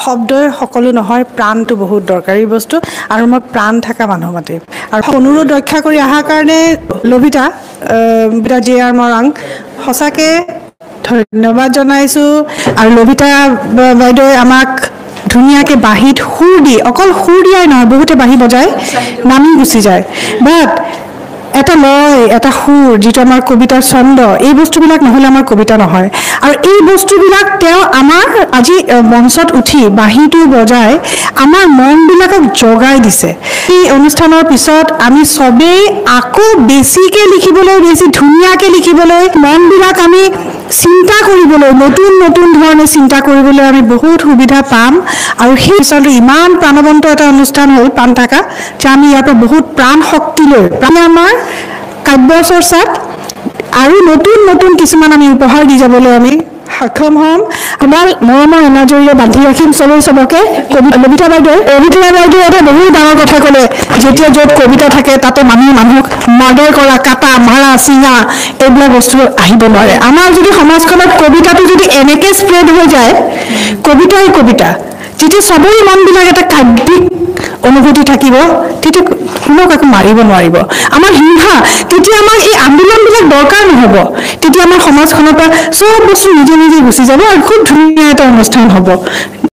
শব্দই সকলো নহয়, প্ৰাণটো বহুত দৰকাৰী বস্তু আৰু মই প্ৰাণ থকা মানুহ মাতিম। আৰু অনুৰোধ ৰক্ষা কৰি অহাৰ কাৰণে লবিতা জি আৰ মৰাং সঁচাকৈ ধন্যবাদ জনাইছোঁ। আৰু লবিতা বাইদেৱে আমাক ধুনীয়াকৈ বাঁহীত সুৰ দি, অকল সুৰ দিয়াই নহয়, বহুতে বাঁহী বজায় নামি গুচি যায়, বাট এটা লয়, এটা সুৰ, যিটো আমাৰ কবিতাৰ ছন্দ, এই বস্তুবিলাক নহ'লে আমাৰ কবিতা নহয়। আৰু এই বস্তুবিলাক তেওঁ আমাৰ আজি মঞ্চত উঠি বাঁহীটো বজাই আমাৰ মনবিলাকক জগাই দিছে। এই অনুষ্ঠানৰ পিছত আমি চবেই আকৌ বেছিকৈ লিখিবলৈ, বেছি ধুনীয়াকৈ লিখিবলৈ, মনবিলাক আমি চিন্তা কৰিবলৈ, নতুন নতুন ধৰণে চিন্তা কৰিবলৈ আমি বহুত সুবিধা পাম। আৰু সেই অনুষ্ঠানটো ইমান প্ৰাণৱন্ত এটা অনুষ্ঠান হ'ল পাণ থাকা, যে আমি ইয়াৰ পৰা বহুত প্ৰাণ শক্তি লৈ আমাৰ কাব্য চৰ্চাত আৰু নতুন নতুন কিছুমান আমি উপহাৰ দি যাবলৈ আমি সক্ষম হ'ম। আমাৰ মৰমৰ এনাজৰীৰে বান্ধি ৰাখিম চবকে। লবিতা বাইদেউ এটা বহুত ডাঙৰ কথা ক'লে, যেতিয়া য'ত কবিতা থাকে তাতে মানুহক মাৰ্ডাৰ কৰা, কাটা, মাৰা, চিঙা এইবিলাক বস্তু আহিব নোৱাৰে। আমাৰ যদি সমাজখনত কবিতাটো যদি এনেকৈ স্প্ৰেড হৈ যায়, কবিতাই কবিতা, যেতিয়া চবৰে মনবিলাক এটা কাব্যিক অনুভূতি থাকিব, তেতিয়া কোনেও কাকো মাৰিব নোৱাৰিব। আমাৰ হিংসা, তেতিয়া আমাৰ এই আন্দোলনবিলাক দৰকাৰ নহ'ব, তেতিয়া আমাৰ সমাজখনৰ পৰা চব বস্তু নিজে নিজে গুচি যাব আৰু খুব ধুনীয়া এটা অনুষ্ঠান হ'ব।